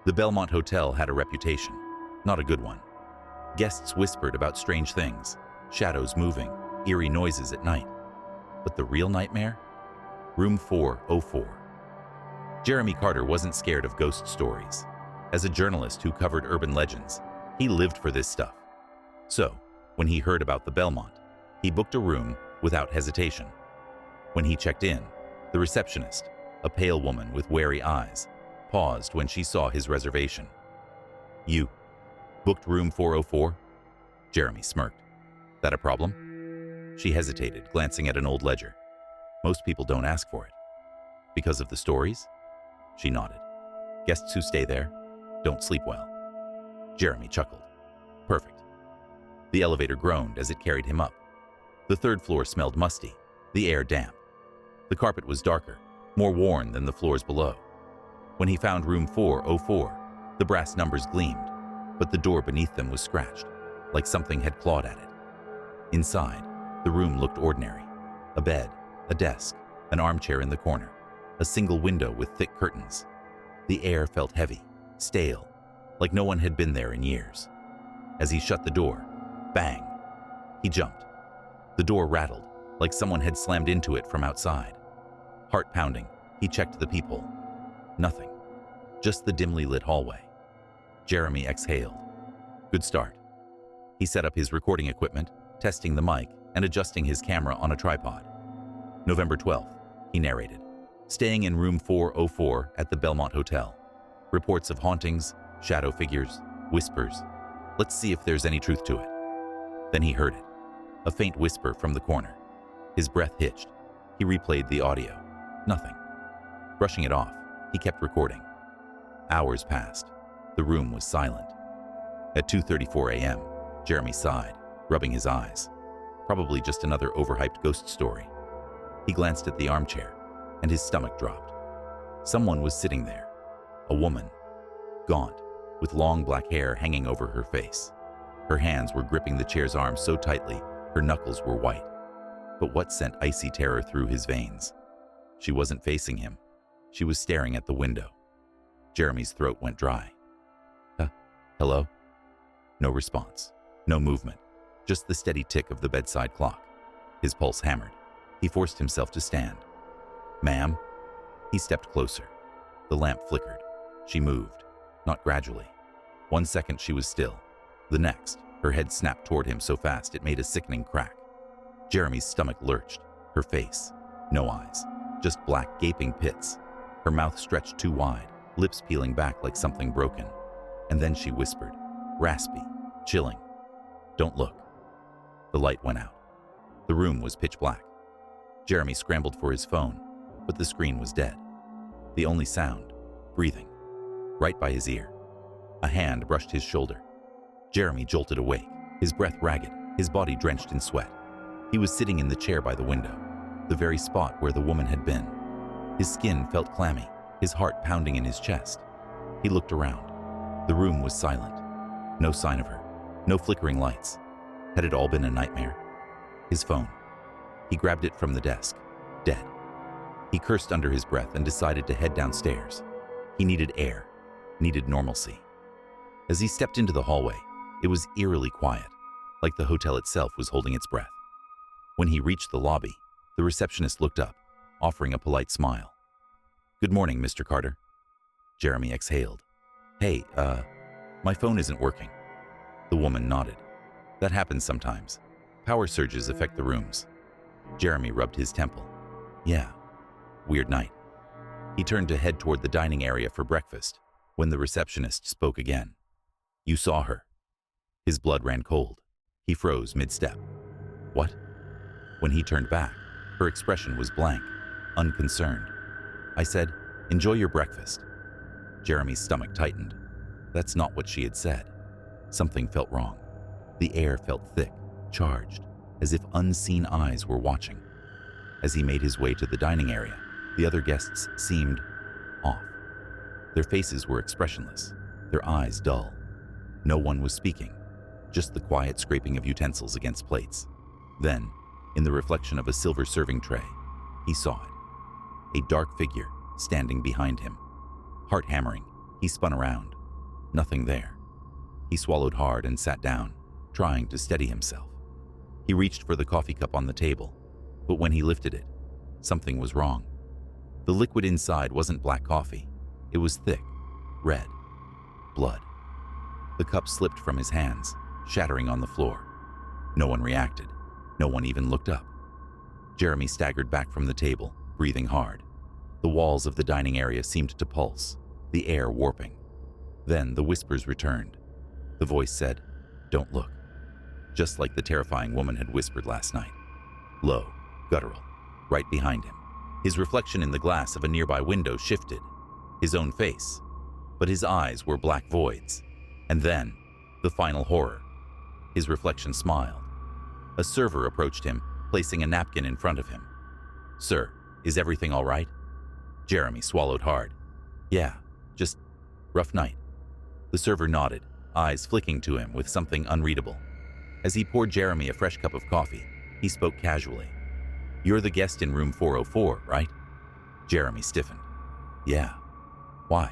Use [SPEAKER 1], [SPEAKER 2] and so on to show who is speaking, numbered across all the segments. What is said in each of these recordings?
[SPEAKER 1] The Bellmont Hotel had a reputation, not a good one. Guests whispered about strange things, shadows moving, eerie noises at night. But the real nightmare? Room 404. Jeremy Carter wasn't scared of ghost stories. As a journalist who covered urban legends, he lived for this stuff. So, when he heard about the Bellmont, he booked a room without hesitation. When he checked in, the receptionist, a pale woman with wary eyes, paused when she saw his reservation. "You booked room 404? Jeremy smirked. "That a problem?" She hesitated, glancing at an old ledger. "Most people don't ask for it." "Because of the stories?" She nodded. "Guests who stay there don't sleep well." Jeremy chuckled. "Perfect." The elevator groaned as it carried him up. The third floor smelled musty, the air damp. The carpet was darker, more worn than the floors below. When he found room 404, the brass numbers gleamed, but the door beneath them was scratched, like something had clawed at it. Inside, the room looked ordinary. A bed, a desk, an armchair in the corner, a single window with thick curtains. The air felt heavy, stale, like no one had been there in years. As he shut the door, bang! He jumped. The door rattled, like someone had slammed into it from outside. Heart pounding, he checked the peephole. Nothing. Just the dimly lit hallway. Jeremy exhaled. Good start. He set up his recording equipment, testing the mic and adjusting his camera on a tripod. November 12th, he narrated. Staying in room 404 at the Bellmont Hotel. Reports of hauntings, shadow figures, whispers. Let's see if there's any truth to it. Then he heard it. A faint whisper from the corner. His breath hitched. He replayed the audio. Nothing. Brushing it off, he kept recording. Hours passed. The room was silent. At 2:34 a.m., Jeremy sighed, rubbing his eyes. Probably just another overhyped ghost story. He glanced at the armchair, and his stomach dropped. Someone was sitting there. A woman. Gaunt, with long black hair hanging over her face. Her hands were gripping the chair's arms so tightly, her knuckles were white. But what sent icy terror through his veins? She wasn't facing him. She was staring at the window. Jeremy's throat went dry. Hello? No response. No movement. Just the steady tick of the bedside clock. His pulse hammered. He forced himself to stand. "Ma'am?" He stepped closer. The lamp flickered. She moved, not gradually. 1 second she was still. The next, her head snapped toward him so fast it made a sickening crack. Jeremy's stomach lurched. Her face. No eyes. Just black, gaping pits. Her mouth stretched too wide, lips peeling back like something broken. And then she whispered, raspy, chilling. "Don't look." The light went out. The room was pitch black. Jeremy scrambled for his phone, but the screen was dead. The only sound, breathing, right by his ear. A hand brushed his shoulder. Jeremy jolted awake, his breath ragged, his body drenched in sweat. He was sitting in the chair by the window, the very spot where the woman had been. His skin felt clammy, his heart pounding in his chest. He looked around. The room was silent. No sign of her. No flickering lights. Had it all been a nightmare? His phone. He grabbed it from the desk. Dead. He cursed under his breath and decided to head downstairs. He needed air. Needed normalcy. As he stepped into the hallway, it was eerily quiet, like the hotel itself was holding its breath. When he reached the lobby, the receptionist looked up, offering a polite smile. "Good morning, Mr. Carter." Jeremy exhaled. "Hey, my phone isn't working." The woman nodded. "That happens sometimes. Power surges affect the rooms." Jeremy rubbed his temple. "Yeah, weird night." He turned to head toward the dining area for breakfast when the receptionist spoke again. "You saw her." His blood ran cold. He froze mid-step. "What?" When he turned back, her expression was blank, unconcerned. "I said, enjoy your breakfast." Jeremy's stomach tightened. That's not what she had said. Something felt wrong. The air felt thick, charged, as if unseen eyes were watching. As he made his way to the dining area, the other guests seemed off. Their faces were expressionless, their eyes dull. No one was speaking, just the quiet scraping of utensils against plates. Then, in the reflection of a silver serving tray, he saw it. A dark figure standing behind him. Heart hammering, he spun around, Nothing there. He swallowed hard and sat down, trying to steady himself. He reached for the coffee cup on the table, but when he lifted it, something was wrong. The liquid inside wasn't black coffee. It was thick, red, blood. The cup slipped from his hands, shattering on the floor. No one reacted. No one even looked up. Jeremy staggered back from the table, breathing hard. The walls of the dining area seemed to pulse, the air warping. Then the whispers returned. The voice said, "Don't look," just like the terrifying woman had whispered last night. Low, guttural, right behind him. His reflection in the glass of a nearby window shifted, his own face, but his eyes were black voids. And then, the final horror. His reflection smiled. A server approached him, placing a napkin in front of him. "Sir, is everything all right?" Jeremy swallowed hard. "Yeah, just rough night." The server nodded, eyes flicking to him with something unreadable. As he poured Jeremy a fresh cup of coffee, he spoke casually. "You're the guest in room 404, right?" Jeremy stiffened. "Yeah. Why?"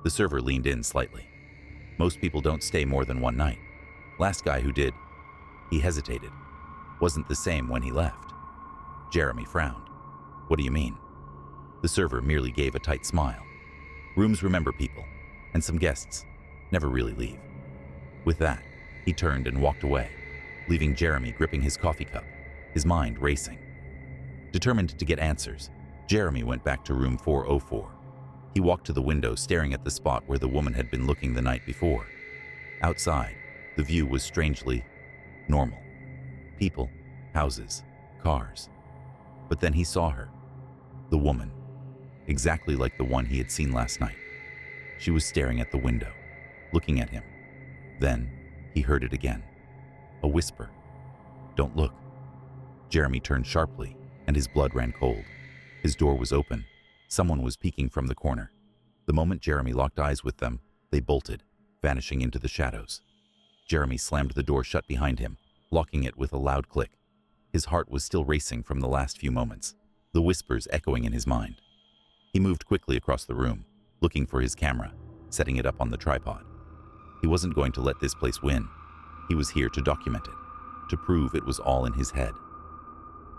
[SPEAKER 1] The server leaned in slightly. "Most people don't stay more than one night. Last guy who did," he hesitated, "wasn't the same when he left." Jeremy frowned. "What do you mean?" The server merely gave a tight smile. "Rooms remember people, and some guests never really leave." With that, he turned and walked away, leaving Jeremy gripping his coffee cup, his mind racing. Determined to get answers, Jeremy went back to room 404. He walked to the window, staring at the spot where the woman had been looking the night before. Outside, the view was strangely normal. People, houses, cars. But then he saw her. The woman. Exactly like the one he had seen last night. She was staring at the window, looking at him. Then, he heard it again. A whisper. "Don't look." Jeremy turned sharply, and his blood ran cold. His door was open. Someone was peeking from the corner. The moment Jeremy locked eyes with them, they bolted, vanishing into the shadows. Jeremy slammed the door shut behind him, locking it with a loud click. His heart was still racing from the last few moments, the whispers echoing in his mind. He moved quickly across the room, looking for his camera, setting it up on the tripod. He wasn't going to let this place win. He was here to document it, to prove it was all in his head.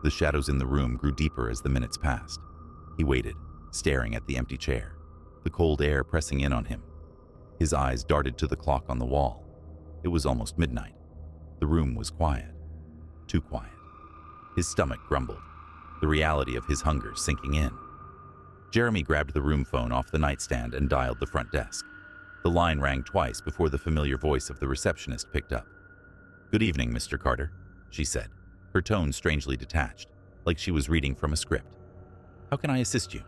[SPEAKER 1] The shadows in the room grew deeper as the minutes passed. He waited, staring at the empty chair, the cold air pressing in on him. His eyes darted to the clock on the wall. It was almost midnight. The room was quiet. Too quiet. His stomach grumbled, the reality of his hunger sinking in. Jeremy grabbed the room phone off the nightstand and dialed the front desk. The line rang twice before the familiar voice of the receptionist picked up. "Good evening, Mr. Carter," she said, her tone strangely detached, like she was reading from a script. "How can I assist you?"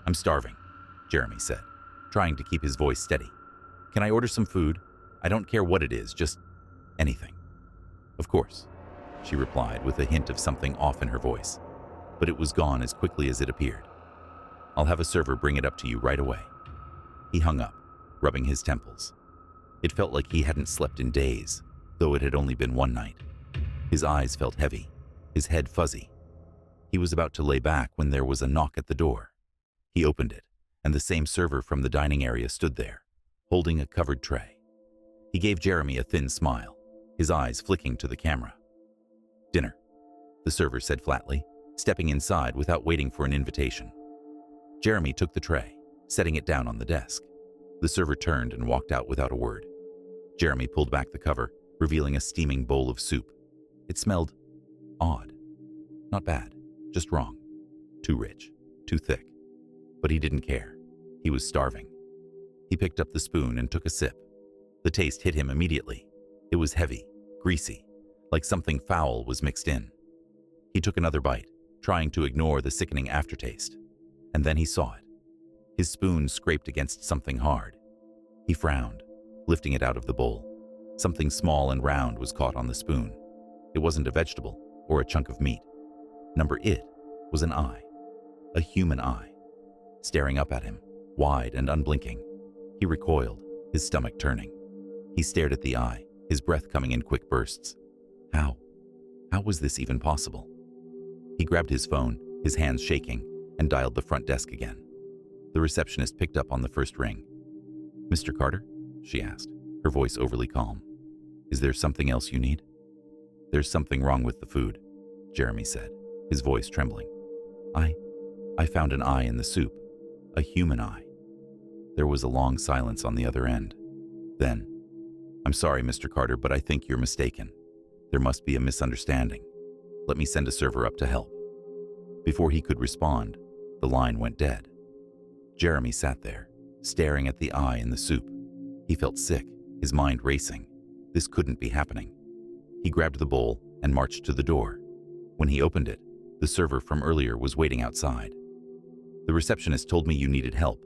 [SPEAKER 1] "I'm starving," Jeremy said, trying to keep his voice steady. "Can I order some food? I don't care what it is, just anything." "Of course," she replied with a hint of something off in her voice, but it was gone as quickly as it appeared. "I'll have a server bring it up to you right away." He hung up, rubbing his temples. It felt like he hadn't slept in days, though it had only been one night. His eyes felt heavy, his head fuzzy. He was about to lay back when there was a knock at the door. He opened it, and the same server from the dining area stood there, holding a covered tray. He gave Jeremy a thin smile, his eyes flicking to the camera. "Dinner," the server said flatly, stepping inside without waiting for an invitation. Jeremy took the tray, setting it down on the desk. The server turned and walked out without a word. Jeremy pulled back the cover, revealing a steaming bowl of soup. It smelled odd. Not bad, just wrong. Too rich, too thick. But he didn't care. He was starving. He picked up the spoon and took a sip. The taste hit him immediately. It was heavy, greasy, like something foul was mixed in. He took another bite, trying to ignore the sickening aftertaste. And then he saw it. His spoon scraped against something hard. He frowned, lifting it out of the bowl. Something small and round was caught on the spoon. It wasn't a vegetable or a chunk of meat. Number it was an eye, a human eye, staring up at him, wide and unblinking. He recoiled, his stomach turning. He stared at the eye, his breath coming in quick bursts. How was this even possible? He grabbed his phone, his hands shaking, and dialed the front desk again. The receptionist picked up on the first ring. Mr. Carter? She asked, her voice overly calm. Is there something else you need? There's something wrong with the food, Jeremy said, his voice trembling. I found an eye in the soup, a human eye. There was a long silence on the other end. Then, I'm sorry, Mr. Carter, but I think you're mistaken. There must be a misunderstanding. Let me send a server up to help. Before he could respond, the line went dead. Jeremy sat there, staring at the eye in the soup. He felt sick, his mind racing. This couldn't be happening. He grabbed the bowl and marched to the door. When he opened it, the server from earlier was waiting outside. The receptionist told me you needed help,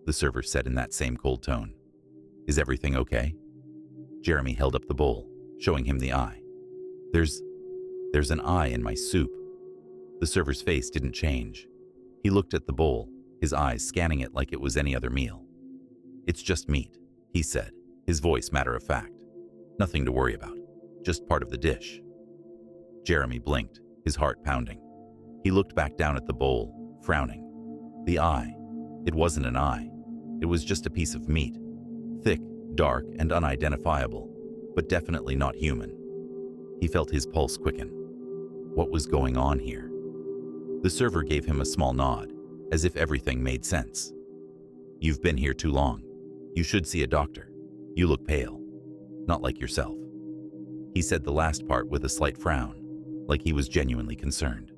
[SPEAKER 1] the server said in that same cold tone. Is everything okay? Jeremy held up the bowl, showing him the eye. There's an eye in my soup. The server's face didn't change. He looked at the bowl, his eyes scanning it like it was any other meal. It's just meat, he said, his voice matter of fact. Nothing to worry about, just part of the dish. Jeremy blinked, his heart pounding. He looked back down at the bowl, frowning. The eye. It wasn't an eye. It was just a piece of meat. Thick, dark, and unidentifiable, but definitely not human. He felt his pulse quicken. What was going on here? The server gave him a small nod, as if everything made sense. You've been here too long. You should see a doctor. You look pale. Not like yourself. He said the last part with a slight frown, like he was genuinely concerned.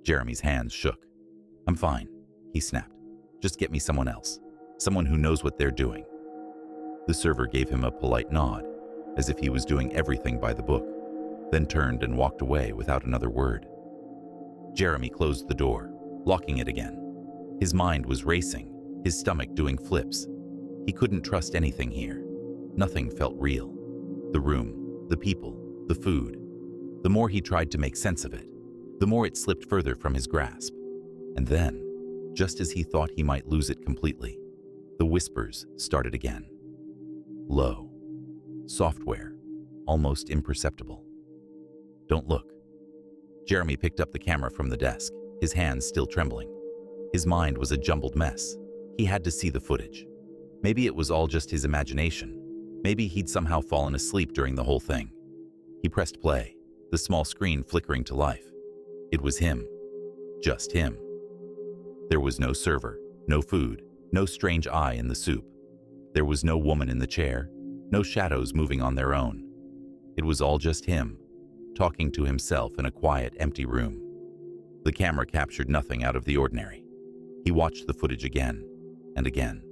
[SPEAKER 1] Jeremy's hands shook. I'm fine, he snapped. Just get me someone else. Someone who knows what they're doing. The server gave him a polite nod, as if he was doing everything by the book, then turned and walked away without another word. Jeremy closed the door, locking it again. His mind was racing, his stomach doing flips. He couldn't trust anything here. Nothing felt real. The room, the people, the food. The more he tried to make sense of it, the more it slipped further from his grasp. And then, just as he thought he might lose it completely, the whispers started again. Low. Software. Almost imperceptible. Don't look. Jeremy picked up the camera from the desk, his hands still trembling. His mind was a jumbled mess. He had to see the footage. Maybe it was all just his imagination. Maybe he'd somehow fallen asleep during the whole thing. He pressed play, the small screen flickering to life. It was him. Just him. There was no server, no food, no strange eye in the soup. There was no woman in the chair, no shadows moving on their own. It was all just him, talking to himself in a quiet, empty room. The camera captured nothing out of the ordinary. He watched the footage again and again.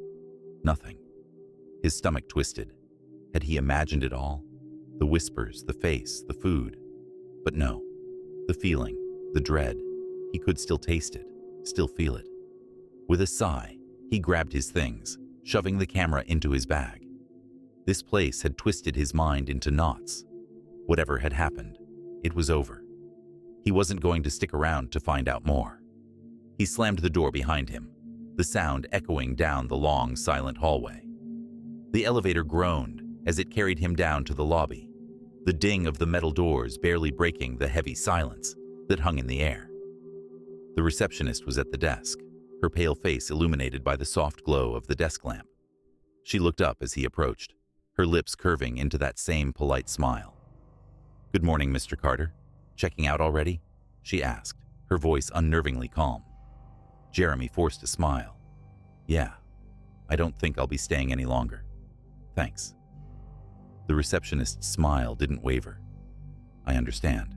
[SPEAKER 1] Nothing. His stomach twisted. Had he imagined it all? The whispers, the face, the food. But no. The feeling, the dread. He could still taste it, still feel it. With a sigh, he grabbed his things, shoving the camera into his bag. This place had twisted his mind into knots. Whatever had happened, it was over. He wasn't going to stick around to find out more. He slammed the door behind him, the sound echoing down the long, silent hallway. The elevator groaned as it carried him down to the lobby, the ding of the metal doors barely breaking the heavy silence that hung in the air. The receptionist was at the desk, her pale face illuminated by the soft glow of the desk lamp. She looked up as he approached, her lips curving into that same polite smile. "Good morning, Mr. Carter. Checking out already?" she asked, her voice unnervingly calm. Jeremy forced a smile. "Yeah, I don't think I'll be staying any longer. Thanks." The receptionist's smile didn't waver. "I understand.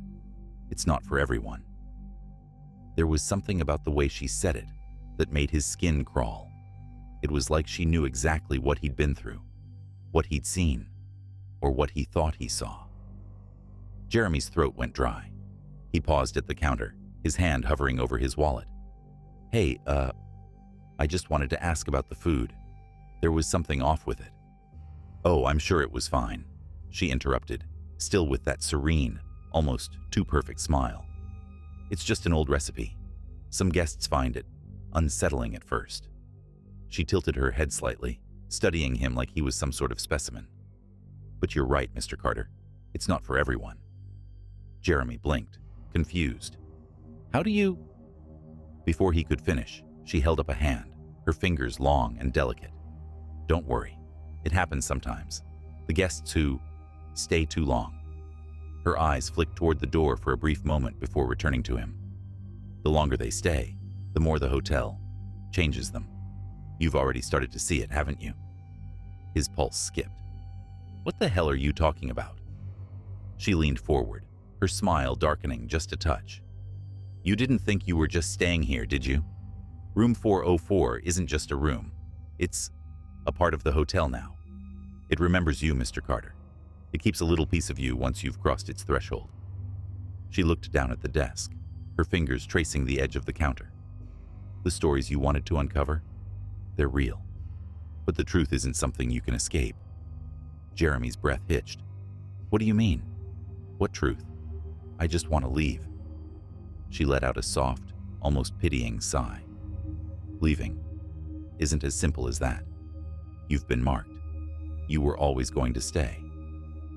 [SPEAKER 1] It's not for everyone." There was something about the way she said it that made his skin crawl. It was like she knew exactly what he'd been through, what he'd seen, or what he thought he saw. Jeremy's throat went dry. He paused at the counter, his hand hovering over his wallet. "Hey, I just wanted to ask about the food. There was something off with it." "Oh, I'm sure it was fine," she interrupted, still with that serene, almost too perfect smile. "It's just an old recipe. Some guests find it unsettling at first." She tilted her head slightly, studying him like he was some sort of specimen. "But you're right, Mr. Carter. It's not for everyone." Jeremy blinked, confused. "How do you—" Before he could finish, she held up a hand, her fingers long and delicate. "Don't worry. It happens sometimes. The guests who stay too long. Her eyes flick toward the door for a brief moment before returning to him. The longer they stay, the more the hotel changes them. You've already started to see it, haven't you? His pulse skipped. What the hell are you talking about? She leaned forward, her smile darkening just a touch. You didn't think you were just staying here, did you? Room 404 isn't just a room. It's a part of the hotel now. It remembers you, Mr. Carter. It keeps a little piece of you once you've crossed its threshold. She looked down at the desk, her fingers tracing the edge of the counter. The stories you wanted to uncover? They're real. But the truth isn't something you can escape. Jeremy's breath hitched. What do you mean? What truth? I just want to leave. She let out a soft, almost pitying sigh. Leaving isn't as simple as that. You've been marked. You were always going to stay,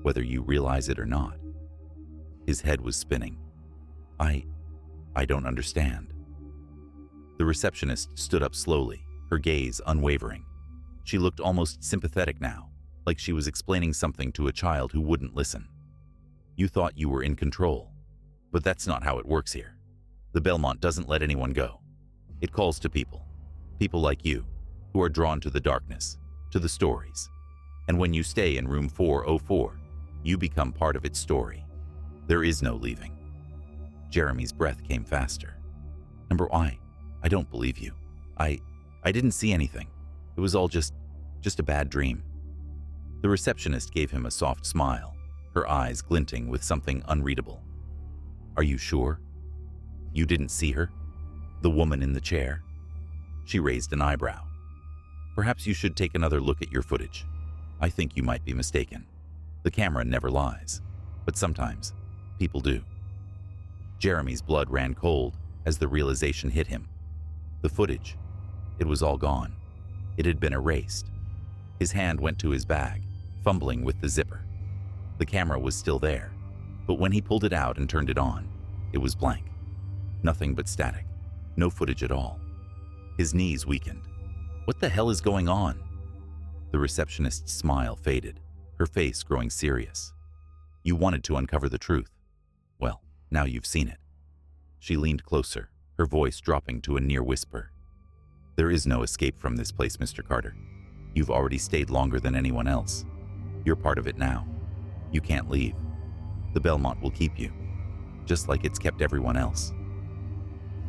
[SPEAKER 1] whether you realize it or not. His head was spinning. I don't understand. The receptionist stood up slowly, her gaze unwavering. She looked almost sympathetic now, like she was explaining something to a child who wouldn't listen. You thought you were in control, but that's not how it works here. The Bellmont doesn't let anyone go. It calls to people like you, who are drawn to the darkness, to the stories. And when you stay in room 404, you become part of its story. There is no leaving. Jeremy's breath came faster. I don't believe you. I didn't see anything. It was all just a bad dream. The receptionist gave him a soft smile, her eyes glinting with something unreadable. Are you sure? You didn't see her? The woman in the chair? She raised an eyebrow. Perhaps you should take another look at your footage. I think you might be mistaken. The camera never lies, but sometimes people do. Jeremy's blood ran cold as the realization hit him. The footage, it was all gone. It had been erased. His hand went to his bag, fumbling with the zipper. The camera was still there, but when he pulled it out and turned it on, it was blank. Nothing but static. No footage at all. His knees weakened. What the hell is going on? The receptionist's smile faded, her face growing serious. You wanted to uncover the truth. Well, now you've seen it. She leaned closer, her voice dropping to a near whisper. There is no escape from this place, Mr. Carter. You've already stayed longer than anyone else. You're part of it now. You can't leave. The Bellmont will keep you, just like it's kept everyone else.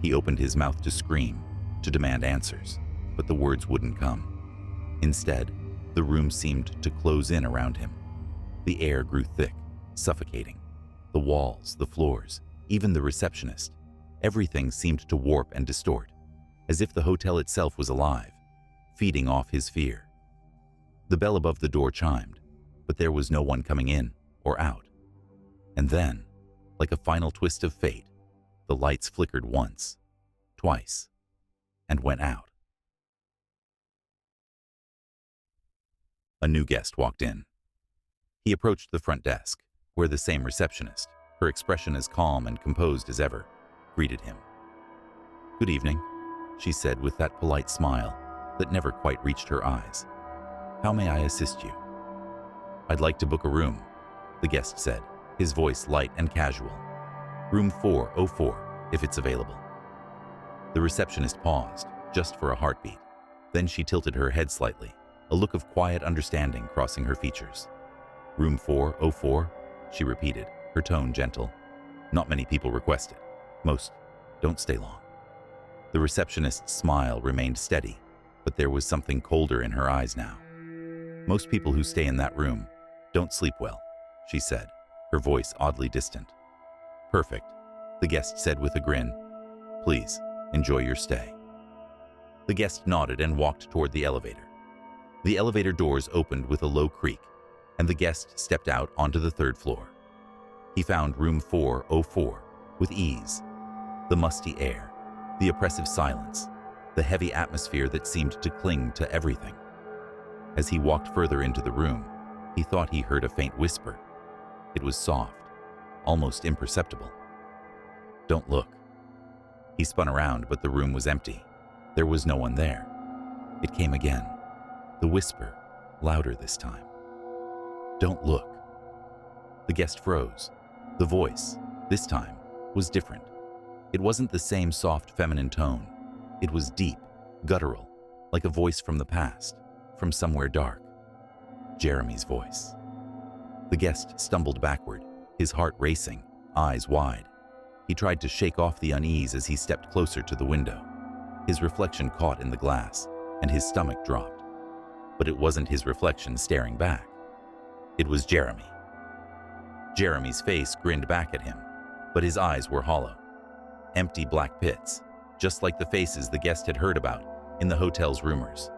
[SPEAKER 1] He opened his mouth to scream, to demand answers, but the words wouldn't come. Instead, the room seemed to close in around him. The air grew thick, suffocating. The walls, the floors, even the receptionist, everything seemed to warp and distort, as if the hotel itself was alive, feeding off his fear. The bell above the door chimed, but there was no one coming in or out. And then, like a final twist of fate, the lights flickered once, twice, and went out. A new guest walked in. He approached the front desk, where the same receptionist, her expression as calm and composed as ever, greeted him. Good evening, she said with that polite smile that never quite reached her eyes. How may I assist you? I'd like to book a room, the guest said, his voice light and casual. Room 404, if it's available. The receptionist paused, just for a heartbeat. Then she tilted her head slightly, a look of quiet understanding crossing her features. Room 404, she repeated, her tone gentle. Not many people request it. Most don't stay long. The receptionist's smile remained steady, but there was something colder in her eyes now. Most people who stay in that room don't sleep well, she said, her voice oddly distant. Perfect, the guest said with a grin. Please, enjoy your stay. The guest nodded and walked toward the elevator. The elevator doors opened with a low creak, and the guest stepped out onto the third floor. He found room 404 with ease. The musty air, the oppressive silence, the heavy atmosphere that seemed to cling to everything. As he walked further into the room, he thought he heard a faint whisper. It was soft, almost imperceptible. Don't look. He spun around, but the room was empty. There was no one there. It came again. The whisper, louder this time. "Don't look." The guest froze. The voice, this time, was different. It wasn't the same soft feminine tone. It was deep, guttural, like a voice from the past, from somewhere dark. Jeremy's voice. The guest stumbled backward, his heart racing, eyes wide. He tried to shake off the unease as he stepped closer to the window. His reflection caught in the glass, and his stomach dropped. But it wasn't his reflection staring back. It was Jeremy. Jeremy's face grinned back at him, but his eyes were hollow. Empty black pits, just like the faces the guest had heard about in the hotel's rumors.